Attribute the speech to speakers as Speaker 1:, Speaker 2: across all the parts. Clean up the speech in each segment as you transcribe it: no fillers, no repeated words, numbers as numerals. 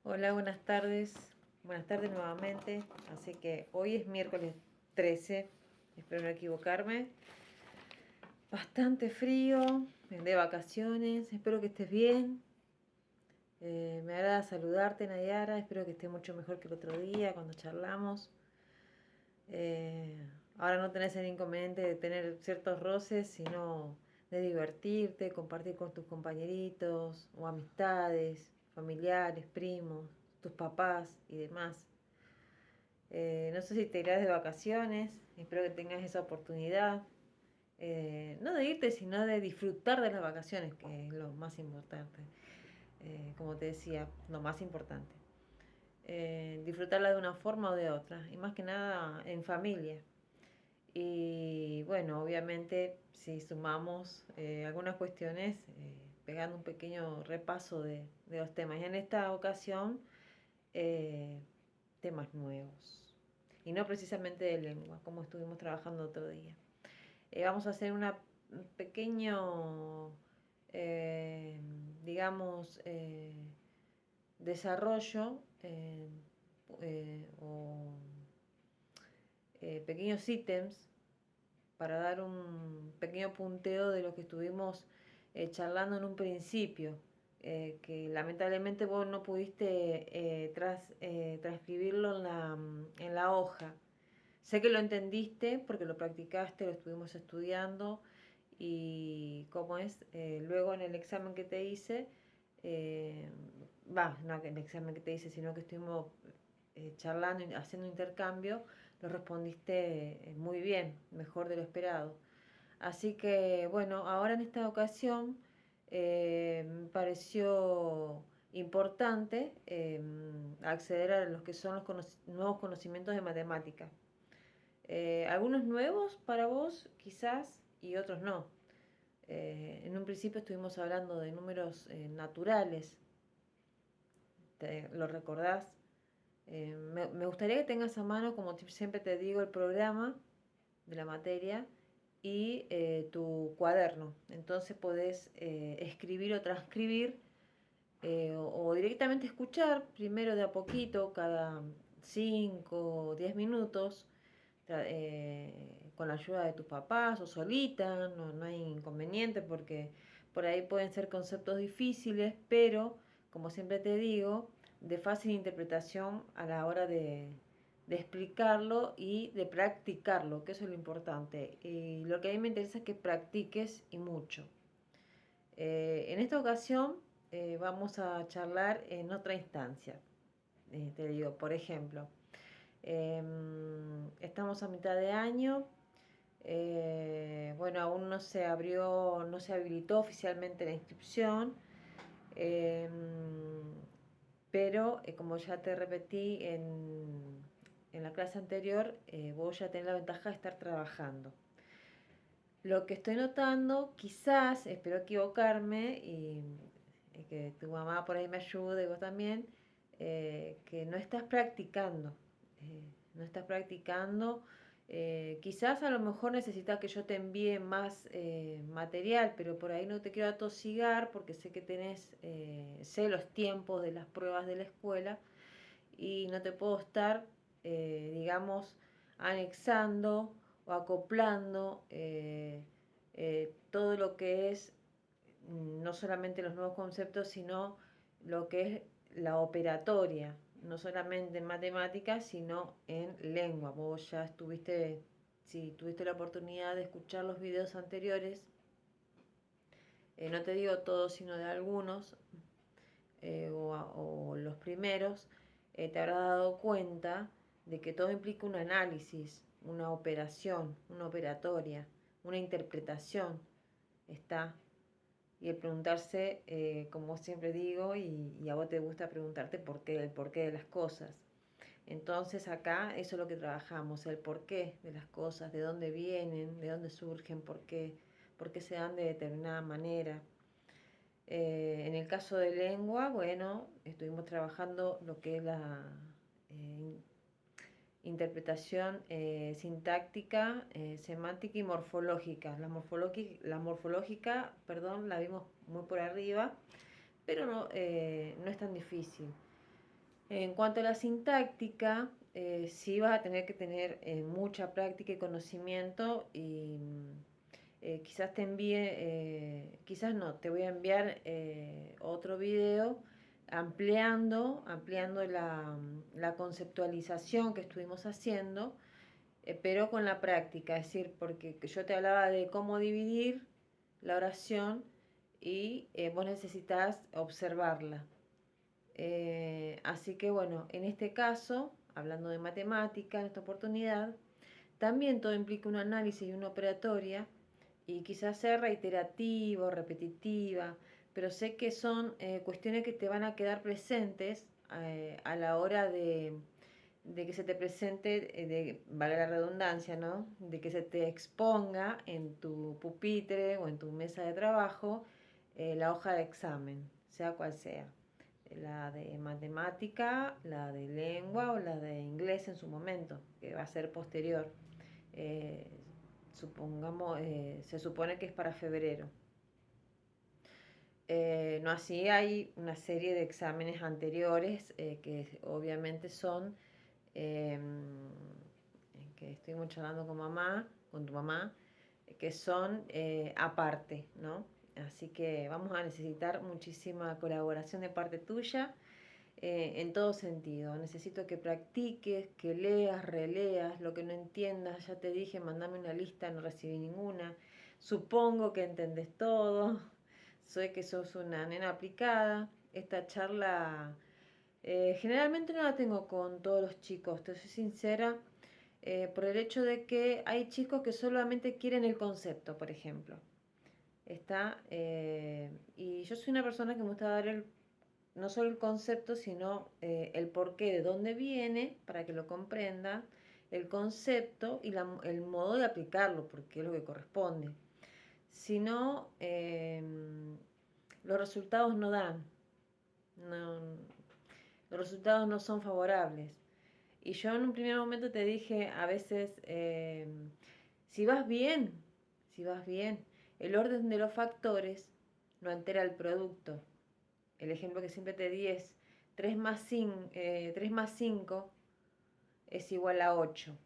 Speaker 1: Hola, buenas tardes. Buenas tardes nuevamente. Así que hoy es miércoles 13. Espero no equivocarme. Bastante frío, de vacaciones. Espero que estés bien. Me agrada saludarte, Nayara. Espero que estés mucho mejor que el otro día cuando charlamos. Ahora no tenés el inconveniente de tener ciertos roces, sino de divertirte, compartir con tus compañeritos o amistades, familiares, primos, tus papás y demás. No sé si te irás de vacaciones, espero que tengas esa oportunidad. No de irte, sino de disfrutar de las vacaciones, que es lo más importante. Como te decía, lo más importante. Disfrutarla de una forma o de otra, y más que nada en familia. Y bueno, obviamente si sumamos algunas cuestiones, pegando un pequeño repaso de los temas. Y en esta ocasión, eh, temas nuevos. Y no precisamente de lengua, como estuvimos trabajando otro día. Vamos a hacer un pequeño, eh, digamos, desarrollo o pequeños ítems para dar un pequeño punteo de lo que estuvimos charlando en un principio, que lamentablemente vos no pudiste transcribirlo en la hoja. Sé que lo entendiste porque lo practicaste, lo estuvimos estudiando y cómo es, luego en el examen que te hice, eh, no en el examen que te hice, sino que estuvimos charlando y haciendo intercambio, lo respondiste muy bien, mejor de lo esperado. Así que bueno, ahora en esta ocasión me pareció importante acceder a los que son nuevos conocimientos de matemática. Algunos nuevos para vos quizás y otros no. En un principio estuvimos hablando de números naturales, ¿lo recordás? Me gustaría que tengas a mano, como siempre te digo, el programa de la materia y tu cuaderno. Entonces podés escribir o transcribir o directamente escuchar primero de a poquito, cada 5 o 10 minutos, con la ayuda de tus papás o solita, no hay inconveniente porque por ahí pueden ser conceptos difíciles, pero como siempre te digo, de fácil interpretación a la hora de explicarlo y de practicarlo, que eso es lo importante. Y lo que a mí me interesa es que practiques y mucho. En esta ocasión vamos a charlar en otra instancia. Te digo, por ejemplo, estamos a mitad de año. Bueno, aún no se abrió, no se habilitó oficialmente la inscripción. Eh, pero como ya te repetí en la clase anterior, vos ya tenés la ventaja de estar trabajando. Lo que estoy notando, quizás, espero equivocarme y que tu mamá por ahí me ayude y vos también, que no estás practicando. No estás practicando. Quizás a lo mejor necesitas que yo te envíe más material, pero por ahí no te quiero atosigar porque sé que sé los tiempos de las pruebas de la escuela y no te puedo estar, digamos, anexando o acoplando todo lo que es no solamente los nuevos conceptos, sino lo que es la operatoria, no solamente en matemáticas, sino en lengua. Vos ya estuviste, si tuviste la oportunidad de escuchar los videos anteriores, no te digo todos, sino de algunos, o los primeros, te habrás dado cuenta de que todo implica un análisis, una operación, una operatoria, una interpretación. Está. Y el preguntarse, como siempre digo, y a vos te gusta preguntarte el porqué de las cosas. Entonces acá eso es lo que trabajamos, el porqué de las cosas, de dónde vienen, de dónde surgen, por qué se dan de determinada manera. En el caso de lengua, bueno, estuvimos trabajando lo que es la eh, interpretación sintáctica, semántica y morfológica. La morfológica, perdón, la vimos muy por arriba, pero no es tan difícil. En cuanto a la sintáctica, sí vas a tener que tener mucha práctica y conocimiento y quizás te envíe, quizás no, te voy a enviar otro video ampliando la conceptualización que estuvimos haciendo, pero con la práctica, es decir, porque yo te hablaba de cómo dividir la oración y vos necesitas observarla. Así que bueno, en este caso, hablando de matemática, en esta oportunidad, también todo implica un análisis y una operatoria, y quizás sea reiterativo, repetitiva, pero sé que son cuestiones que te van a quedar presentes a la hora de que se te presente, valga la redundancia, ¿no? De que se te exponga en tu pupitre o en tu mesa de trabajo la hoja de examen, sea cual sea. La de matemática, la de lengua o la de inglés en su momento, que va a ser posterior. Eh, supongamos, se supone que es para febrero. No así hay una serie de exámenes anteriores que obviamente son que estuvimos charlando con tu mamá, que son aparte, ¿no? Así que vamos a necesitar muchísima colaboración de parte tuya en todo sentido. Necesito que practiques, que leas, releas, lo que no entiendas, ya te dije, mandame una lista, no recibí ninguna. Supongo que entendés todo, sé que sos una nena aplicada. Esta charla generalmente no la tengo con todos los chicos, te soy sincera, por el hecho de que hay chicos que solamente quieren el concepto, por ejemplo. Y yo soy una persona que me gusta dar no solo el concepto, sino el porqué, de dónde viene, para que lo comprenda, el concepto y el modo de aplicarlo, porque es lo que corresponde. Si no, los resultados no dan. No, los resultados no son favorables. Y yo en un primer momento te dije, a veces, si vas bien, si vas bien, el orden de los factores no altera el producto. El ejemplo que siempre te di es 3 más 5 es igual a 8.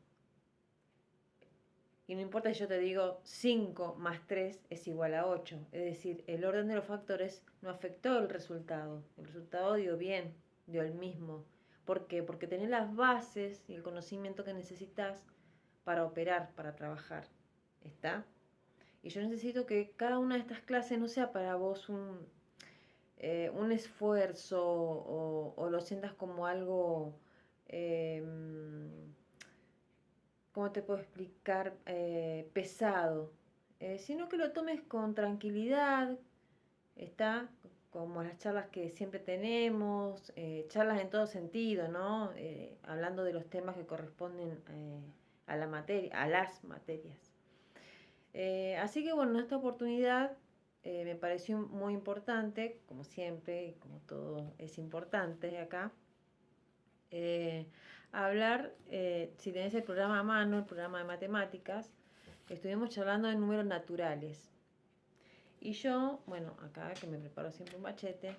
Speaker 1: Y no importa si yo te digo 5 más 3 es igual a 8. Es decir, el orden de los factores no afectó el resultado. El resultado dio bien, dio el mismo. ¿Por qué? Porque tenés las bases y el conocimiento que necesitas para operar, para trabajar. ¿Está? Y yo necesito que cada una de estas clases no sea para vos un esfuerzo o lo sientas como algo, eh, ¿cómo te puedo explicar? Pesado, sino que lo tomes con tranquilidad, está como las charlas que siempre tenemos, charlas en todo sentido, ¿no? Hablando de los temas que corresponden a la materia, a las materias. Así que bueno, en esta oportunidad me pareció muy importante, como siempre, como todo es importante acá, hablar, si tenés el programa a mano, el programa de matemáticas, estuvimos charlando de números naturales. Y yo, bueno, acá que me preparo siempre un machete,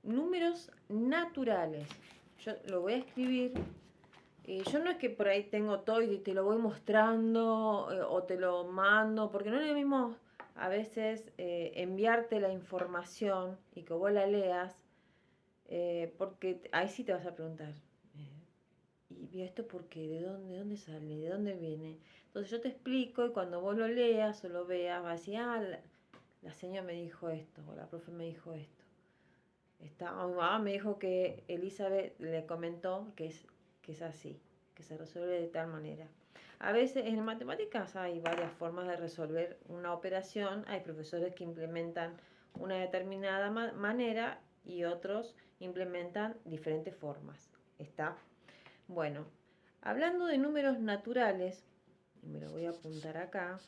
Speaker 1: números naturales. Yo lo voy a escribir. Yo no es que por ahí tengo todo y te lo voy mostrando o te lo mando, porque no es lo mismo a veces enviarte la información y que vos la leas, porque ahí sí te vas a preguntar, ¿y esto por qué? ¿De dónde sale? ¿De dónde viene? Entonces yo te explico y cuando vos lo leas o lo veas, vas a decir, la señora me dijo esto, o la profe me dijo esto. Mi mamá me dijo que Elizabeth le comentó que es así, que se resuelve de tal manera. A veces en matemáticas hay varias formas de resolver una operación. Hay profesores que implementan una determinada manera y otros implementan diferentes formas. ¿Está? Bueno, hablando de números naturales, me lo voy a apuntar acá,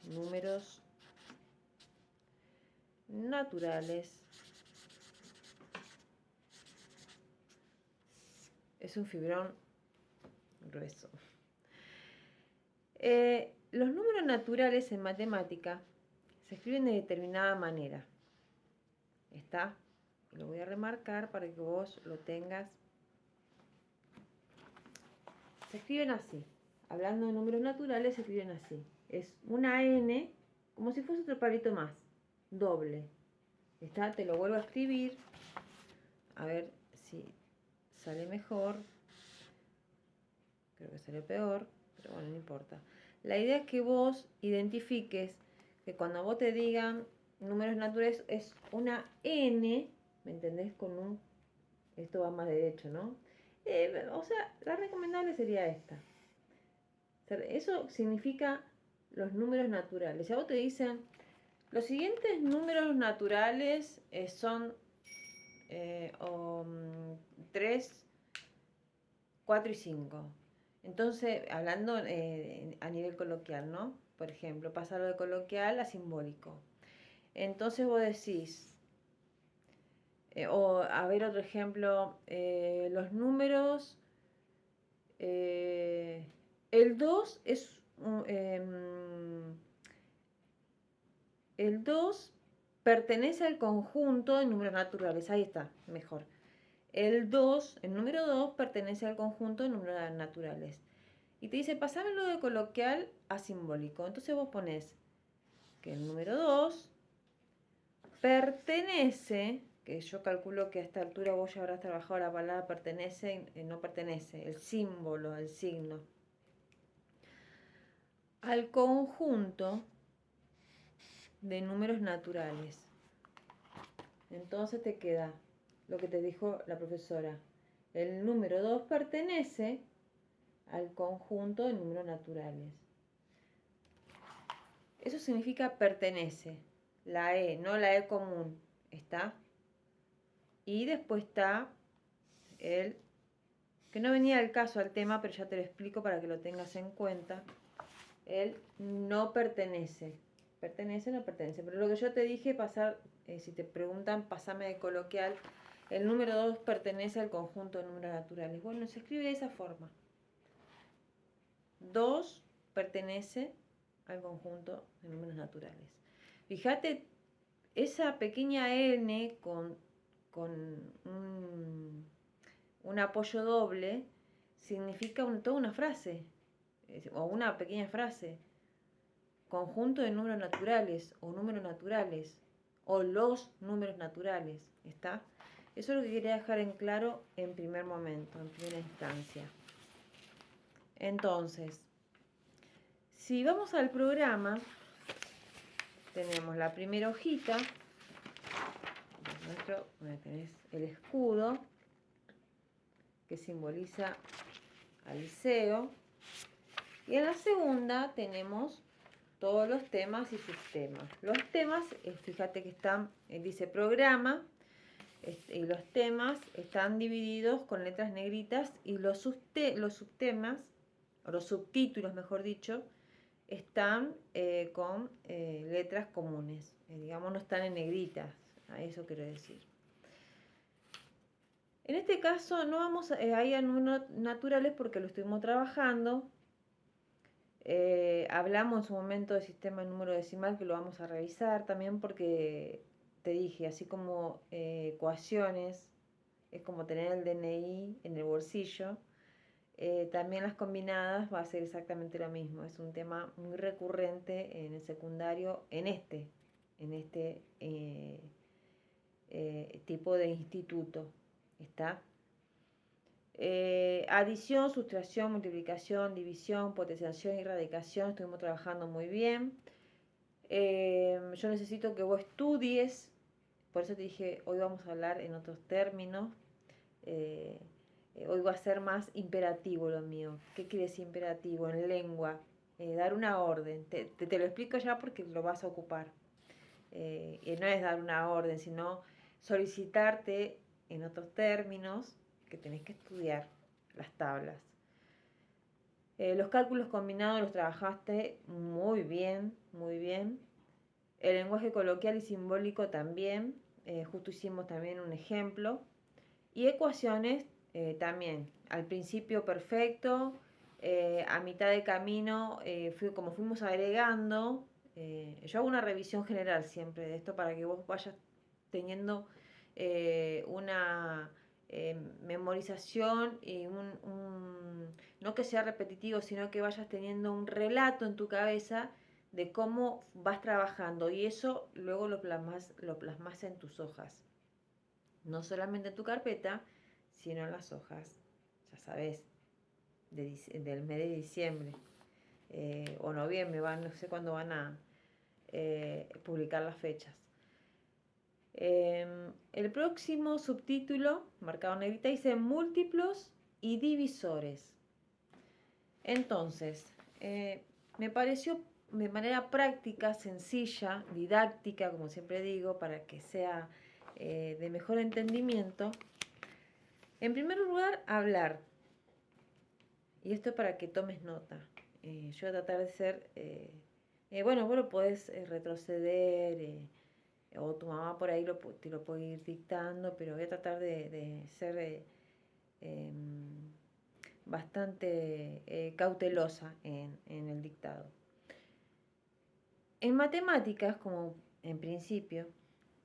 Speaker 1: números naturales. Es un fibrón grueso. Los números naturales en matemática se escriben de determinada manera. ¿Está? Lo voy a remarcar para que vos lo tengas. Se escriben así. Hablando de números naturales, se escriben así. Es una N, como si fuese otro palito más. Doble. ¿Está? Te lo vuelvo a escribir. A ver si sale mejor. Creo que sale peor, pero bueno, no importa. La idea es que vos identifiques que cuando vos te digan números naturales es una N, ¿me entendés? Con un... Esto va más derecho, ¿no? O sea, la recomendable sería esta. Eso significa los números naturales. Si a vos te dicen, los siguientes números naturales son 3, 4 y 5. Entonces, hablando a nivel coloquial, ¿no? Por ejemplo, pasarlo de coloquial a simbólico. Entonces vos decís, o a ver otro ejemplo, los números, el 2 es, el 2 pertenece al conjunto de números naturales, ahí está, mejor. El número 2 pertenece al conjunto de números naturales. Y te dice, pasámelo de coloquial a simbólico. Entonces vos pones que el número 2 pertenece, que yo calculo que a esta altura vos ya habrás trabajado la palabra pertenece, no pertenece, el símbolo, el signo, al conjunto de números naturales. Entonces te queda lo que te dijo la profesora. El número 2 pertenece al conjunto de números naturales. Eso significa pertenece. La E, no la E común. ¿Está? Y después está el, que no venía al caso al tema, pero ya te lo explico para que lo tengas en cuenta. El no pertenece. Pertenece o no pertenece. Pero lo que yo te dije, pasar, si te preguntan, pasame de coloquial, el número 2 pertenece al conjunto de números naturales. Bueno, se escribe de esa forma. 2 pertenece al conjunto de números naturales. Fíjate, esa pequeña n con un apoyo doble significa toda una frase, o una pequeña frase. Conjunto de números naturales, o números naturales, o los números naturales. ¿Está? Eso es lo que quería dejar en claro en primer momento, en primera instancia. Entonces, si vamos al programa, tenemos la primera hojita, donde tenés el escudo, que simboliza al liceo, y en la segunda tenemos todos los temas y sus temas. Los temas, fíjate que están, dice programa, y los temas están divididos con letras negritas, y los subtemas, o los subtítulos, mejor dicho, están con letras comunes, digamos, no están en negritas, a eso quiero decir. En este caso no vamos a ir a números naturales porque lo estuvimos trabajando. Hablamos en su momento del sistema de número decimal, que lo vamos a revisar también porque te dije, así como ecuaciones, es como tener el DNI en el bolsillo. También las combinadas va a ser exactamente lo mismo. Es un tema muy recurrente en el secundario, en este tipo de instituto. ¿Está? Adición, sustracción, multiplicación, división, potenciación y radicación. Estuvimos trabajando muy bien. Yo necesito que vos estudies. Por eso te dije, hoy vamos a hablar en otros términos. Hoy va a ser más imperativo lo mío. ¿Qué quiere decir imperativo? En lengua. Dar una orden. Te lo explico ya porque lo vas a ocupar. Y no es dar una orden, sino solicitarte en otros términos que tenés que estudiar las tablas. Los cálculos combinados los trabajaste muy bien, muy bien. El lenguaje coloquial y simbólico también. Justo hicimos también un ejemplo. Y ecuaciones también. Al principio perfecto. A mitad de camino, como fuimos agregando, yo hago una revisión general siempre de esto para que vos vayas teniendo una memorización y no que sea repetitivo, sino que vayas teniendo un relato en tu cabeza de cómo vas trabajando y eso luego lo plasmas en tus hojas. No solamente en tu carpeta, sino en las hojas, ya sabes, del mes de diciembre o noviembre, no sé cuándo van a publicar las fechas. El próximo subtítulo, marcado en negrita, dice múltiplos y divisores. Entonces, me pareció de manera práctica, sencilla, didáctica, como siempre digo, para que sea de mejor entendimiento. En primer lugar, hablar. Y esto es para que tomes nota. Yo voy a tratar de ser... bueno, vos lo podés retroceder, o tu mamá por ahí te lo puede ir dictando, pero voy a tratar de ser bastante cautelosa en el dictado. En matemáticas, como en principio,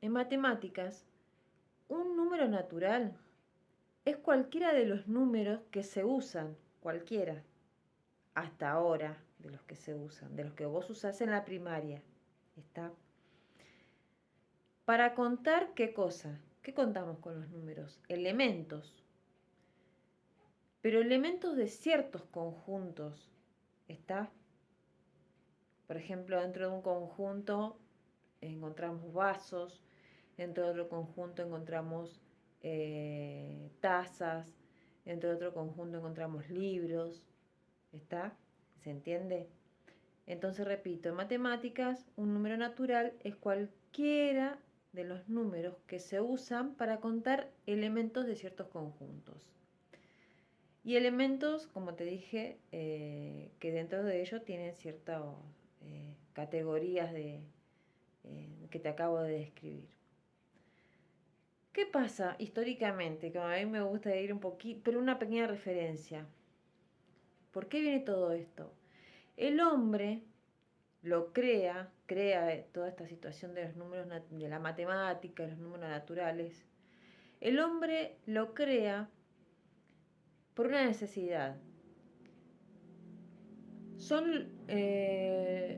Speaker 1: en matemáticas, un número natural es cualquiera de los números que se usan, cualquiera, hasta ahora, de los que se usan, de los que vos usás en la primaria. ¿Está? Para contar, ¿qué cosa? ¿Qué contamos con los números? Elementos. Pero elementos de ciertos conjuntos. ¿Está? Por ejemplo, dentro de un conjunto encontramos vasos, dentro de otro conjunto encontramos tazas, dentro de otro conjunto encontramos libros. ¿Está? ¿Se entiende? Entonces repito, en matemáticas un número natural es cualquiera de los números que se usan para contar elementos de ciertos conjuntos. Y elementos, como te dije, que dentro de ellos tienen ciertas categorías que te acabo de describir. ¿Qué pasa históricamente? Que a mí me gusta ir un poquito, pero una pequeña referencia. ¿Por qué viene todo esto? El hombre lo crea toda esta situación de los números, de la matemática, de los números naturales. El hombre lo crea por una necesidad. Son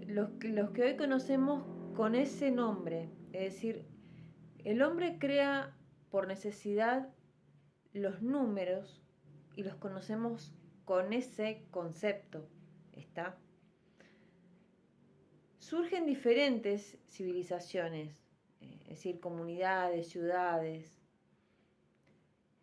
Speaker 1: los que hoy conocemos con ese nombre. Es decir, el hombre crea por necesidad los números y los conocemos con ese concepto. ¿Está? Surgen diferentes civilizaciones, es decir, comunidades, ciudades,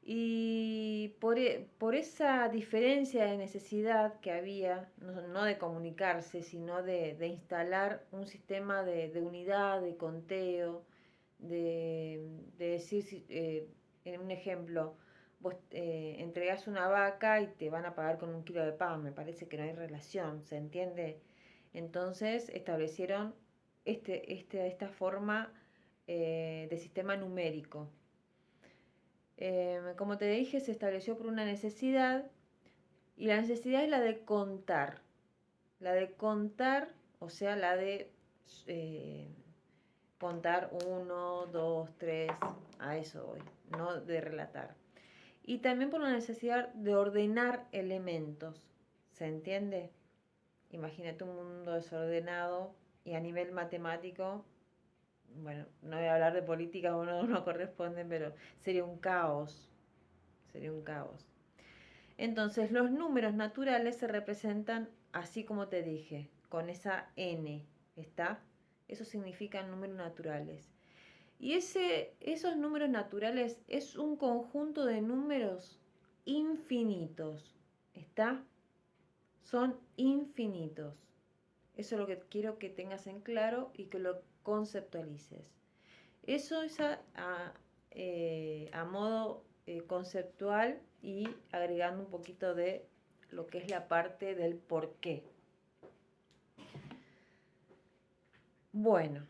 Speaker 1: y por esa diferencia de necesidad que había, no de comunicarse, sino de instalar un sistema de unidad, de conteo, de decir, en un ejemplo, vos entregás una vaca y te van a pagar con 1 kilo de pan, me parece que no hay relación, ¿se entiende? Entonces establecieron esta forma de sistema numérico. Como te dije, se estableció por una necesidad y la necesidad es la de contar. La de contar, o sea, la de contar 1, 2, 3, a eso voy, no de relatar. Y también por la necesidad de ordenar elementos, ¿se entiende? Imagínate un mundo desordenado y a nivel matemático, bueno, no voy a hablar de política, no corresponde, pero sería un caos, sería un caos. Entonces los números naturales se representan así como te dije, con esa n, ¿está? Eso significan números naturales. Y esos números naturales es un conjunto de números infinitos, ¿está? Son infinitos. Eso es lo que quiero que tengas en claro y que lo conceptualices. Eso es a modo conceptual y agregando un poquito de lo que es la parte del por qué. Bueno,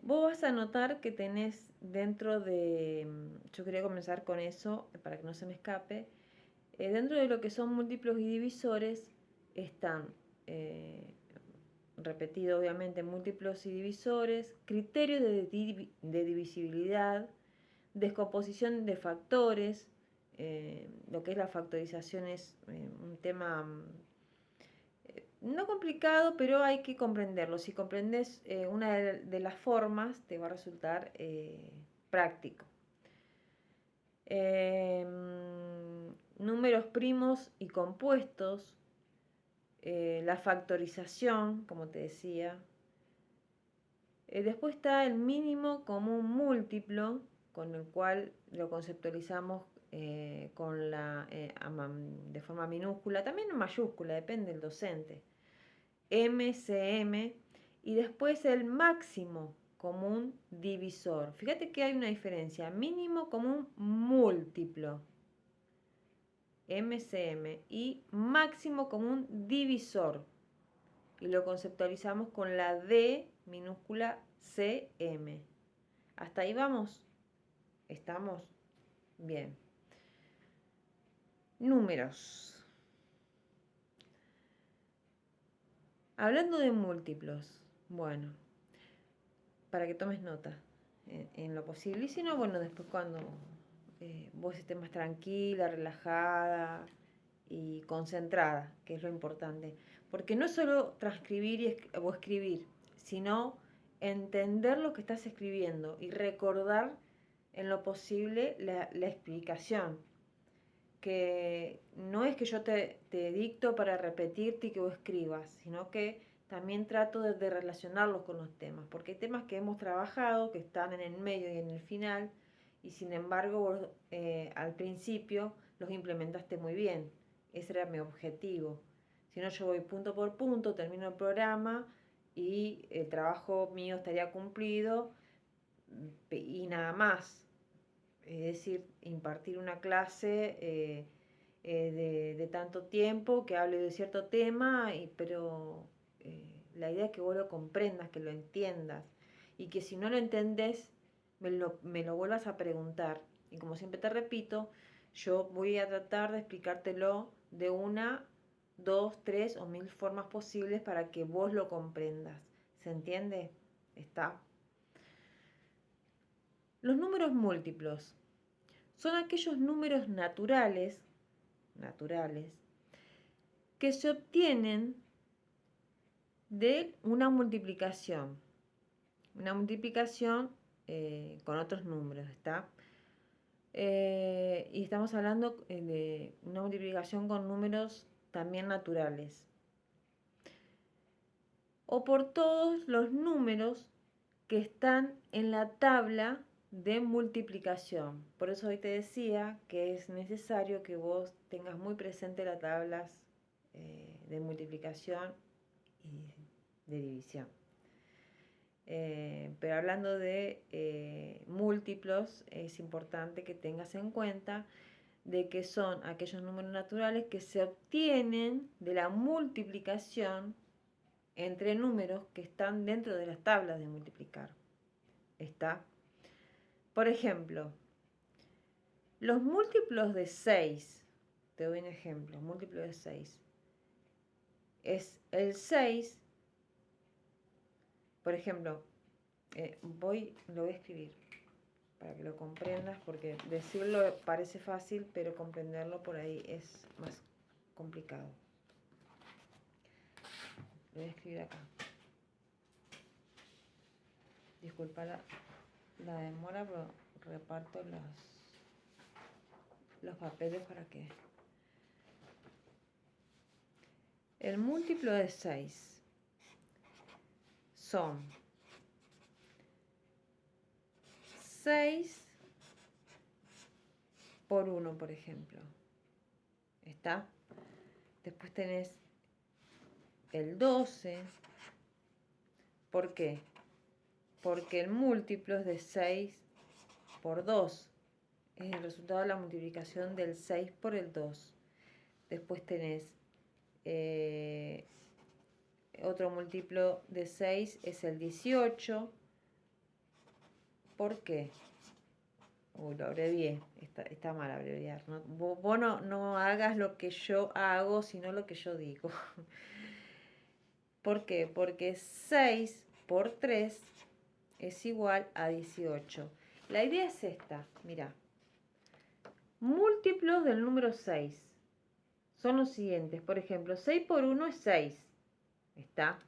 Speaker 1: vos vas a notar que tenés dentro de, yo quería comenzar con eso para que no se me escape, dentro de lo que son múltiplos y divisores están repetido obviamente, múltiplos y divisores, criterios de divisibilidad, descomposición de factores. Lo que es la factorización es un tema no complicado, pero hay que comprenderlo. Si comprendes una de las formas, te va a resultar práctico. Números primos y compuestos, la factorización, como te decía. Después está el mínimo común múltiplo, con el cual lo conceptualizamos de forma minúscula, también en mayúscula, depende del docente. MCM, y después el máximo común divisor. Fíjate que hay una diferencia, mínimo común múltiplo, MCM, y máximo común divisor, y lo conceptualizamos con la D minúscula CM. ¿Hasta ahí vamos? ¿Estamos? Bien. Números. Hablando de múltiplos, bueno, para que tomes nota en lo posible. Y si no, bueno, después cuando vos estés más tranquila, relajada y concentrada, que es lo importante. Porque no es solo transcribir o escribir, sino entender lo que estás escribiendo y recordar en lo posible la explicación. Que no es que yo te dicto para repetirte y que vos escribas, sino que también trato de relacionarlos con los temas, porque hay temas que hemos trabajado, que están en el medio y en el final, y sin embargo vos al principio los implementaste muy bien. Ese era mi objetivo. Si no, yo voy punto por punto, termino el programa y el trabajo mío estaría cumplido y nada más. Es decir, impartir una clase de tanto tiempo que hable de cierto tema, pero la idea es que vos lo comprendas, que lo entiendas, y que si no lo entendés, me lo vuelvas a preguntar. Y como siempre te repito, yo voy a tratar de explicártelo de una, dos, tres o mil formas posibles para que vos lo comprendas. ¿Se entiende? ¿Está? Los números múltiplos son aquellos números naturales que se obtienen de una multiplicación con otros números, ¿está? Y estamos hablando de una multiplicación con números también naturales, o por todos los números que están en la tabla de multiplicación. Por eso hoy te decía que es necesario que vos tengas muy presente las tablas de multiplicación y de división. Pero hablando de múltiplos, es importante que tengas en cuenta de que son aquellos números naturales que se obtienen de la multiplicación entre números que están dentro de las tablas de multiplicar. ¿Está? Por ejemplo, los múltiplos de 6, te doy un ejemplo, múltiplo de 6, es el 6, por ejemplo, lo voy a escribir para que lo comprendas, porque decirlo parece fácil, pero comprenderlo por ahí es más complicado. Lo voy a escribir acá. Disculpa la demora, pero reparto los papeles para que... El múltiplo de 6 son 6 por 1, por ejemplo. ¿Está? Después tenés el 12. ¿Por qué? Porque el múltiplo es de 6 por 2. Es el resultado de la multiplicación del 6 por el 2. Después tenés otro múltiplo de 6, es el 18. ¿Por qué? Lo abrevié. Está mal abreviar. ¿No? Vos no hagas lo que yo hago, sino lo que yo digo. ¿Por qué? Porque 6 por 3 es igual a 18. La idea es esta, mira. Múltiplos del número 6 son los siguientes. Por ejemplo, 6 por 1 es 6. ¿Está?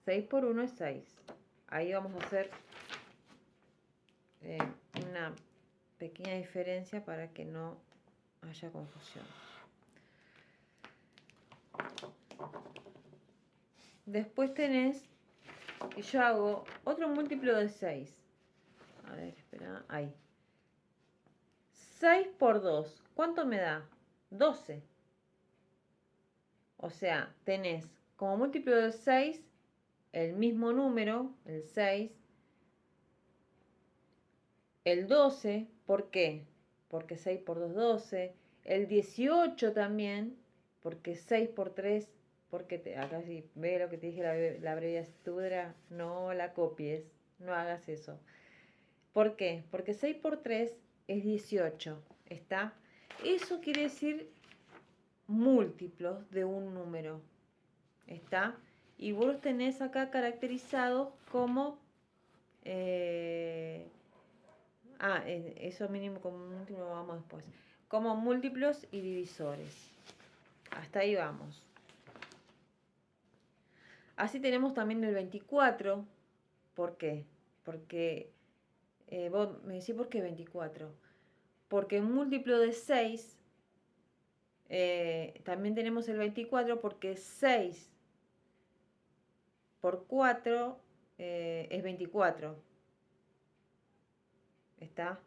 Speaker 1: 6 por 1 es 6. Ahí vamos a hacer una pequeña diferencia para que no haya confusión. Después tenés, y yo hago otro múltiplo de 6. A ver, espera, ahí. 6 por 2, ¿cuánto me da? 12. O sea, tenés como múltiplo de 6 el mismo número, el 6, el 12, ¿por qué? Porque 6 por 2, 12. El 18 también, porque 6 por 3, porque acá si ve lo que te dije, la abreviatura, no la copies, no hagas eso. ¿Por qué? Porque 6 por 3 es 18, ¿está? Eso quiere decir múltiplos de un número, ¿está? Y vos los tenés acá caracterizados como... eso mínimo como último vamos después. Como múltiplos y divisores. Hasta ahí vamos. Así tenemos también el 24. ¿Por qué? Porque vos me decís, ¿por qué 24? Porque múltiplo de 6, también tenemos el 24 porque 6 por 4 es 24. ¿Está?